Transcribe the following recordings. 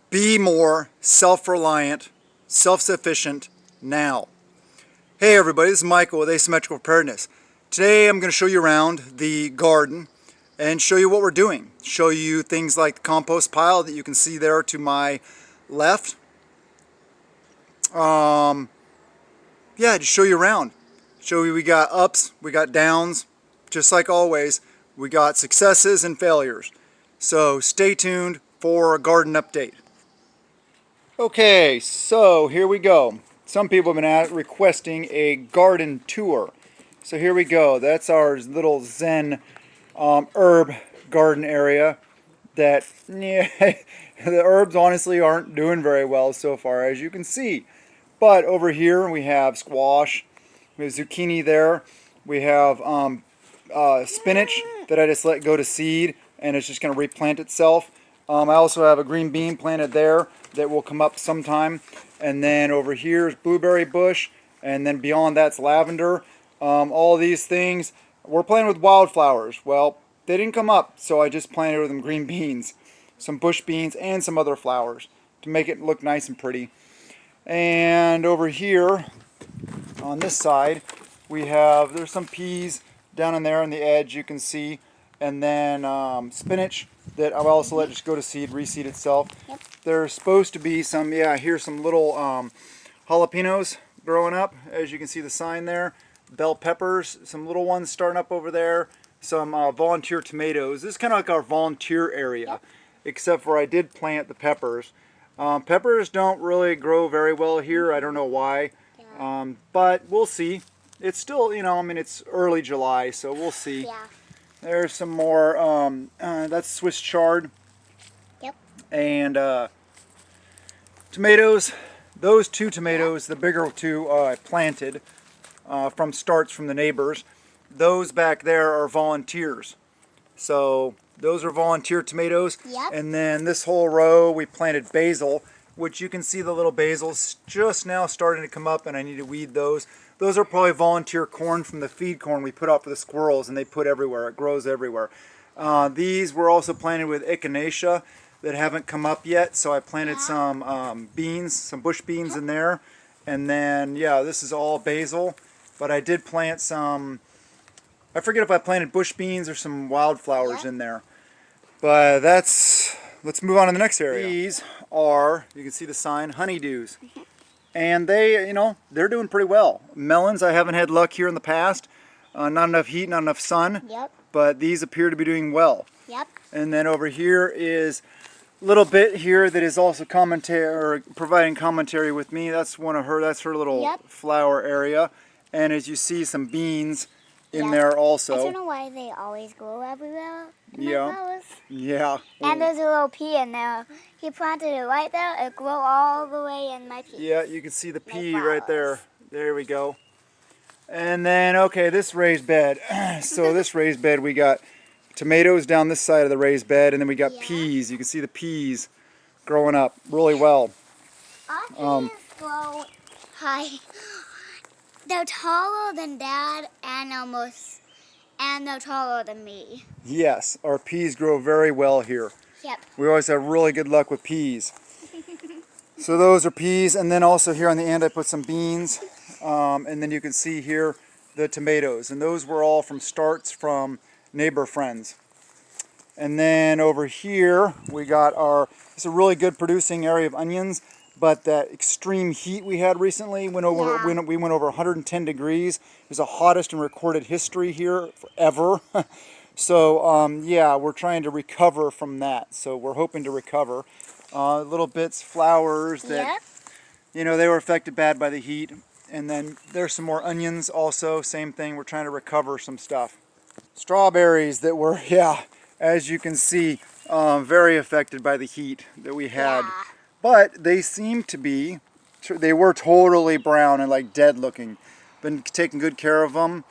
Be more self-reliant, self-sufficient now. Hey everybody, this is Michael with Asymmetrical Preparedness. Today I'm going to show you around the garden and show you what we're doing. Show you things like the compost pile that you can see there to my left. Just show you around. Show you we got ups, we got downs, just like always. We got successes and failures. So stay tuned for a garden update. Okay, so here we go. Some people have been requesting a garden tour. So here we go. That's our little Zen herb garden area that, yeah, the herbs honestly aren't doing very well so far, as you can see. But over here we have squash, we have zucchini there, we have spinach that I just let go to seed and it's just going to replant itself. I also have a green bean planted there that will come up sometime. And then over here is blueberry bush, and then beyond that's lavender. All these things, we're planting with wildflowers. Well, they didn't come up, so I just planted with them green beans, some bush beans, and some other flowers to make it look nice and pretty. And over here, on this side, there's some peas down in there on the edge, you can see. And then spinach that I'll also let just go to seed, reseed itself. Yep. There's supposed to be some, here's some little jalapenos growing up. As you can see the sign there. Bell peppers, some little ones starting up over there. Some volunteer tomatoes. This is kind of like our volunteer area, yep. Except for I did plant the peppers. Peppers don't really grow very well here. I don't know why, but we'll see. It's still, it's early July, so we'll see. Yeah. There's some more, that's Swiss chard. Yep. And tomatoes. Those two tomatoes, the bigger two, I planted from starts from the neighbors. Those back there are volunteers. So those are volunteer tomatoes. Yep. And then this whole row we planted basil, which you can see the little basils just now starting to come up, and I need to weed those. Those are probably volunteer corn from the feed corn we put out for the squirrels, and they put everywhere. It grows everywhere. These were also planted with echinacea that haven't come up yet, so I planted some beans, some bush beans in there. And then, this is all basil, but I did plant some, I forget if I planted bush beans or some wildflowers in there. But let's move on to the next area. These are, you can see the sign, honeydews. And they, they're doing pretty well. Melons, I haven't had luck here in the past. Not enough heat, not enough sun. Yep. But these appear to be doing well. Yep. And then over here is a little bit here that is also providing commentary with me. That's that's her little flower area. And as you see, some beans in there also. I don't know why they always grow everywhere in my flowers. Yeah. And there's a little pea in there. He planted it right there. It grew all the way in my pea. Yeah, you can see the pea right there. There we go. And then, okay, this raised bed. So this raised bed, we got tomatoes down this side of the raised bed, and then we got peas. You can see the peas growing up really well. Our peas grow high. They're taller than Dad and they're taller than me. Yes, our peas grow very well here. Yep. We always have really good luck with peas. So those are peas, and then also here on the end I put some beans, and then you can see here the tomatoes, and those were all from starts from neighbor friends. And then over here we got it's a really good producing area of onions. But that extreme heat we had recently we went over 110 degrees. It was the hottest in recorded history here forever. So we're trying to recover from that. So we're hoping to recover. Little bits, flowers that, they were affected bad by the heat. And then there's some more onions also, same thing. We're trying to recover some stuff. Strawberries that were, as you can see, very affected by the heat that we had. Yeah. But they seem to be, they were totally brown and like dead looking. Been taking good care of them.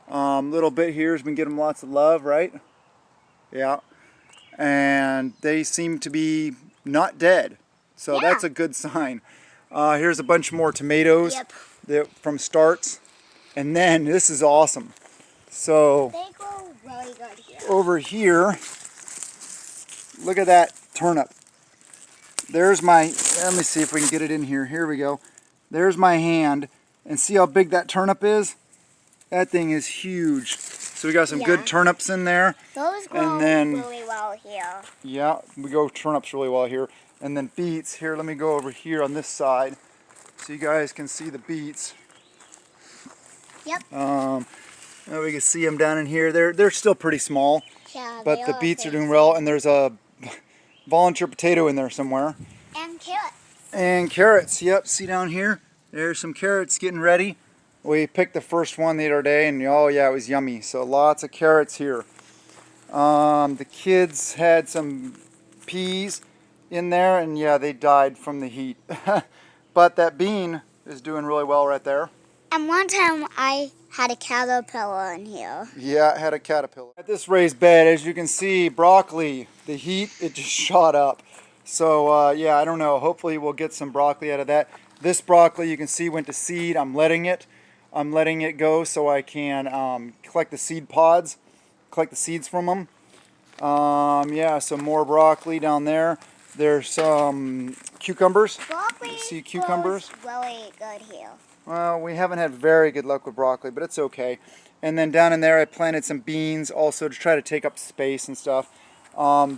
Little bit here has been getting lots of love, right? Yeah. And they seem to be not dead. So that's a good sign. Here's a bunch more tomatoes from starts. And then, this is awesome. So, they grow really good here. Over here, look at that turnip. there's my, let me see if we can get it in here. Here we go. There's my hand. And see how big that turnip is? That thing is huge. So we got some good turnips in there. Those grow really well here. Yeah, we go turnips really well here. And then beets. Here, let me go over here on this side so you guys can see the beets. Yep. We can see them down in here. They're still pretty small. Yeah, but the beets are doing well. And there's a volunteer potato in there somewhere. And carrots. And carrots, yep, see down here? There's some carrots getting ready. We picked the first one the other day and oh yeah, it was yummy. So lots of carrots here. The kids had some peas in there and yeah, they died from the heat. But that bean is doing really well right there. And one time I had a caterpillar in here. Yeah, it had a caterpillar. At this raised bed, as you can see, broccoli, the heat, it just shot up. So yeah, I don't know. Hopefully we'll get some broccoli out of that. This broccoli, you can see, went to seed. I'm letting it go so I can collect the seed pods, collect the seeds from them. Yeah, some more broccoli down there. There's some cucumbers. Broccoli see cucumbers? Really good here. Well, we haven't had very good luck with broccoli, but it's okay. And then down in there, I planted some beans also to try to take up space and stuff.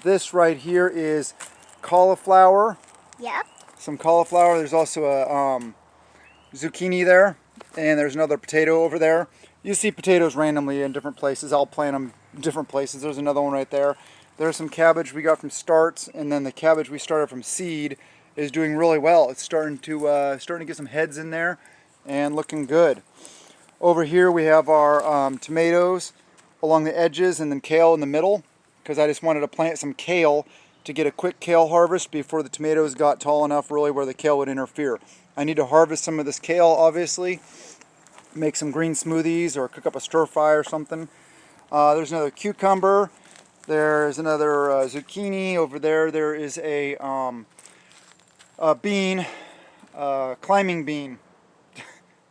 This right here is cauliflower. Yep. Some cauliflower. There's also a zucchini there, and there's another potato over there. You see potatoes randomly in different places. I'll plant them in different places. There's another one right there. There's some cabbage we got from starts, and then the cabbage we started from seed is doing really well. It's starting to get some heads in there and looking good. Over here we have our tomatoes along the edges and then kale in the middle, because I just wanted to plant some kale to get a quick kale harvest before the tomatoes got tall enough really where the kale would interfere. I need to harvest some of this kale obviously, make some green smoothies or cook up a stir fry or something. There's another cucumber, there's another zucchini over there. There is a bean, climbing bean.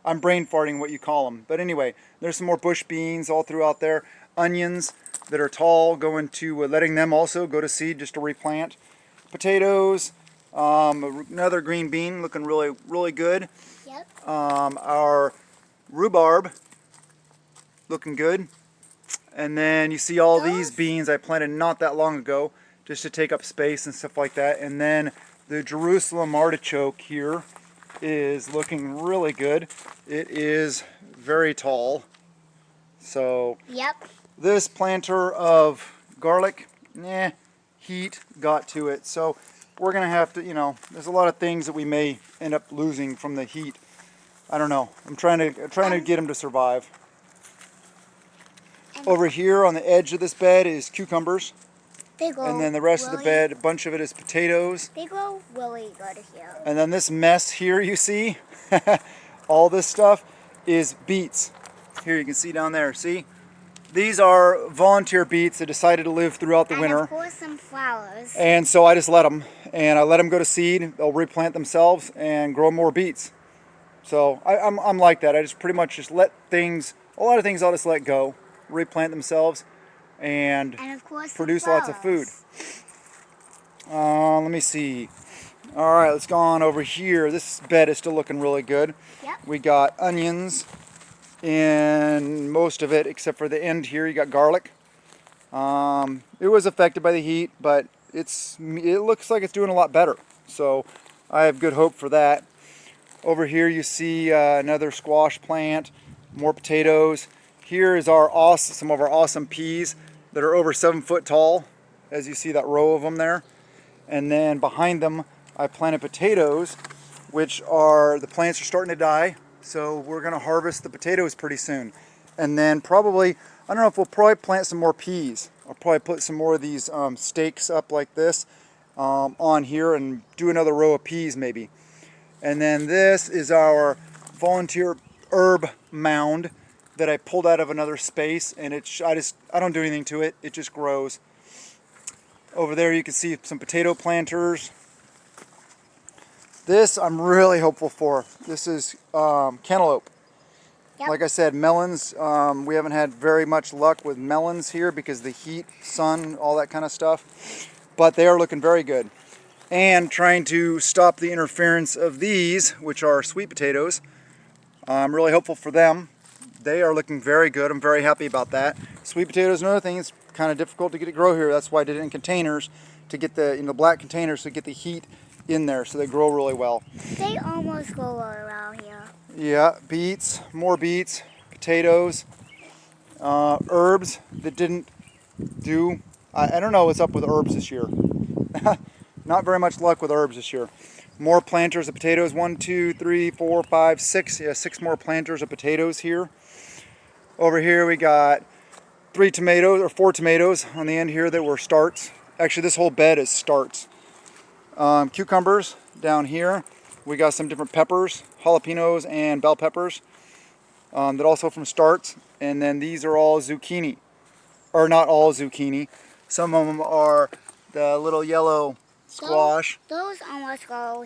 I'm brain farting what you call them. But anyway, there's some more bush beans all throughout there. Onions that are tall, going to letting them also go to seed just to replant. Potatoes, another green bean looking really, really good. Yep. Our rhubarb looking good. And then you see all these beans I planted not that long ago just to take up space and stuff like that. And then the Jerusalem artichoke here is looking really good. It is very tall. So Yep. this planter of garlic, heat got to it. So we're gonna have to, there's a lot of things that we may end up losing from the heat. I don't know. I'm trying to get them to survive. Over here on the edge of this bed is cucumbers. They grow And then the rest of the bed, a bunch of it is potatoes. They grow really good here. And then this mess here you see, all this stuff is beets. Here you can see down there, see? These are volunteer beets that decided to live throughout the winter. And of course some flowers. And so I just let them. And I let them go to seed. They'll replant themselves and grow more beets. So I'm like that. I just pretty much just let things, a lot of things I'll just let go, replant themselves, and of course produce lots of food. Let me see. All right, let's go on over here. This bed is still looking really good. Yep. We got onions in most of it, except for the end here. You got garlic. It was affected by the heat, but it looks like it's doing a lot better. So I have good hope for that. Over here you see another squash plant, more potatoes. Here is some of our awesome peas that are over 7 foot tall, as you see that row of them there. And then behind them I planted potatoes, which the plants are starting to die. So we're going to harvest the potatoes pretty soon. And then probably, I don't know if we'll probably plant some more peas. I'll probably put some more of these stakes up like this on here and do another row of peas maybe. And then this is our volunteer herb mound that I pulled out of another space, and I don't do anything to it. It just grows. Over there you can see some potato planters. This I'm really hopeful for. This is cantaloupe. Yep. Like I said, melons, we haven't had very much luck with melons here because the heat, sun, all that kind of stuff. But they are looking very good. and trying to stop the interference of these, which are sweet potatoes. I'm really hopeful for them. They are looking very good. I'm very happy about that. Sweet potatoes, another thing, it's kind of difficult to get it to grow here. That's why I did it in containers, to get the black containers to get the heat in there so they grow really well. They almost grow around here. Yeah, beets, more beets, potatoes, herbs that didn't do. I don't know what's up with herbs this year. Not very much luck with herbs this year. More planters of potatoes. 1, 2, 3, 4, 5, 6. Yeah, 6 more planters of potatoes here. Over here we got 4 tomatoes on the end here that were starts. Actually, this whole bed is starts. Cucumbers down here. We got some different peppers, jalapenos and bell peppers that also from starts. And then these are all zucchini. Or not all zucchini. Some of them are the little yellow squash. Those almost grow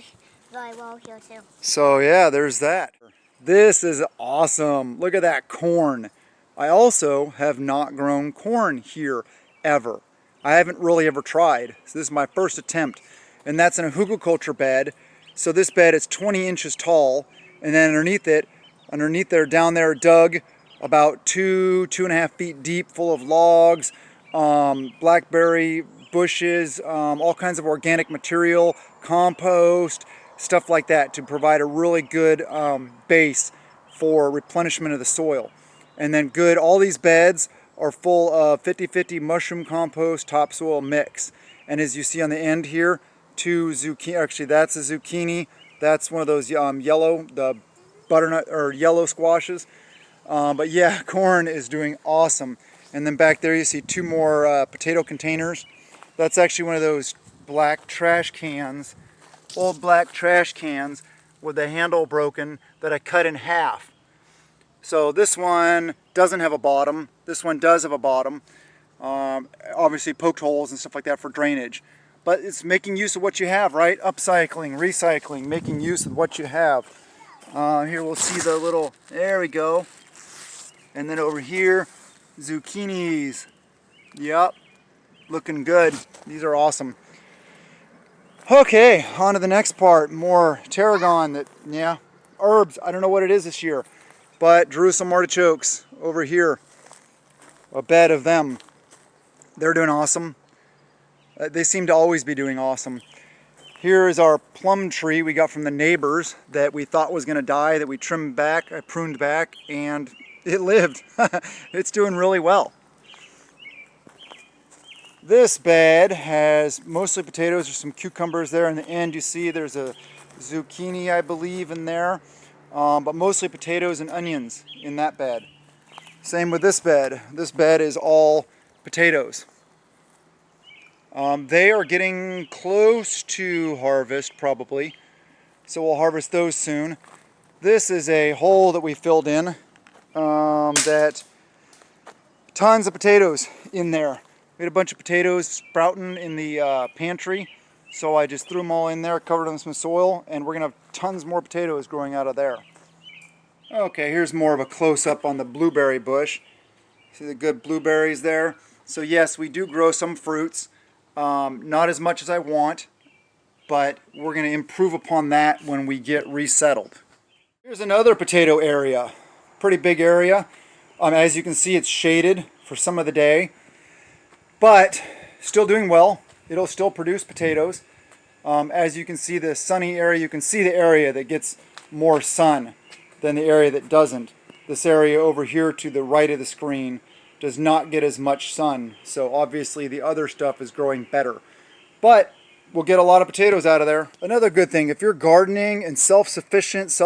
very well here too. So yeah, there's that. This is awesome. Look at that corn. I also have not grown corn here ever. I haven't really ever tried. So this is my first attempt. And that's in a hugelkultur bed. So this bed is 20 inches tall. And then underneath there, down there, dug about 2.5 feet deep, full of logs, blackberry bushes, all kinds of organic material, compost, stuff like that to provide a really good base for replenishment of the soil. And then all these beds are full of 50-50 mushroom compost topsoil mix. And as you see on the end here, 2 zucchini, actually that's a zucchini, that's one of those yellow, the butternut or yellow squashes. But yeah, corn is doing awesome. And then back there you see 2 more potato containers. That's actually one of those black trash cans, old black trash cans with the handle broken that I cut in half. So this one doesn't have a bottom. This one does have a bottom. Obviously poked holes and stuff like that for drainage. But it's making use of what you have, right? Upcycling, recycling, making use of what you have. Here we'll see the little, there we go. And then over here, zucchinis. Yep, looking good. These are awesome. Okay, on to the next part. More tarragon herbs. I don't know what it is this year, but Jerusalem artichokes over here. A bed of them. They're doing awesome. They seem to always be doing awesome. Here is our plum tree we got from the neighbors that we thought was going to die, that we trimmed back, I pruned back, and it lived. It's doing really well. This bed has mostly potatoes. There's some cucumbers there. In the end you see there's a zucchini, I believe, in there. But mostly potatoes and onions in that bed. Same with this bed. This bed is all potatoes. They are getting close to harvest probably. So we'll harvest those soon. This is a hole that we filled in. That tons of potatoes in there. We had a bunch of potatoes sprouting in the pantry, so I just threw them all in there, covered them with some soil, and we're gonna have tons more potatoes growing out of there. Okay, here's more of a close-up on the blueberry bush. See the good blueberries there? So yes, we do grow some fruits, not as much as I want, but we're gonna improve upon that when we get resettled. Here's another potato area. Pretty big area. As you can see, it's shaded for some of the day, but still doing well. It'll still produce potatoes. As you can see the sunny area, you can see the area that gets more sun than the area that doesn't. This area over here to the right of the screen does not get as much sun, so obviously the other stuff is growing better. But we'll get a lot of potatoes out of there. Another good thing, if you're gardening and self-sufficient,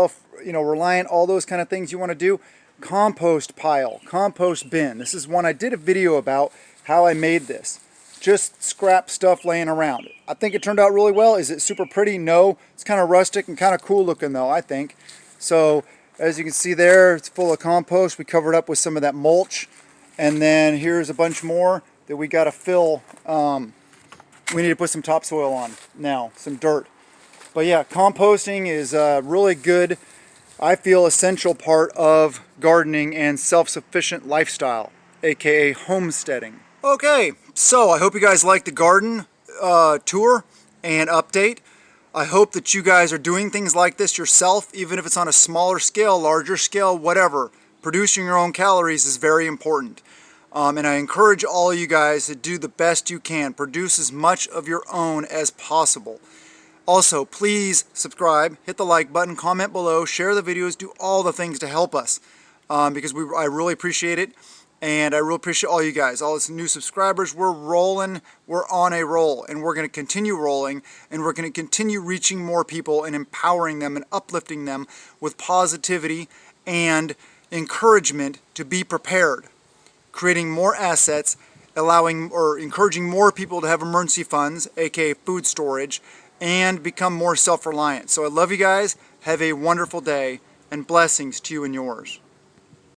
reliant, all those kind of things you want to do, compost pile, compost bin. This is one I did a video about how I made this. Just scrap stuff laying around. I think it turned out really well. Is it super pretty? No. It's kind of rustic and kind of cool looking though, I think. So as you can see there, it's full of compost. We covered up with some of that mulch. And then here's a bunch more that we got to fill. We need to put some topsoil on now, some dirt. But yeah, composting is really good. I feel essential part of gardening and self-sufficient lifestyle, aka homesteading. Okay, so I hope you guys liked the garden tour, and update. I hope that you guys are doing things like this yourself, even if it's on a smaller scale, larger scale, whatever. Producing your own calories is very important. And I encourage all you guys to do the best you can. Produce as much of your own as possible. Also, please subscribe, hit the like button, comment below, share the videos, do all the things to help us. Because I really appreciate it. And I really appreciate all you guys, all these new subscribers. We're rolling, we're on a roll, and we're going to continue rolling, and we're going to continue reaching more people and empowering them and uplifting them with positivity and encouragement to be prepared, creating more assets, allowing or encouraging more people to have emergency funds, aka food storage, and become more self-reliant. So I love you guys. Have a wonderful day, and blessings to you and yours.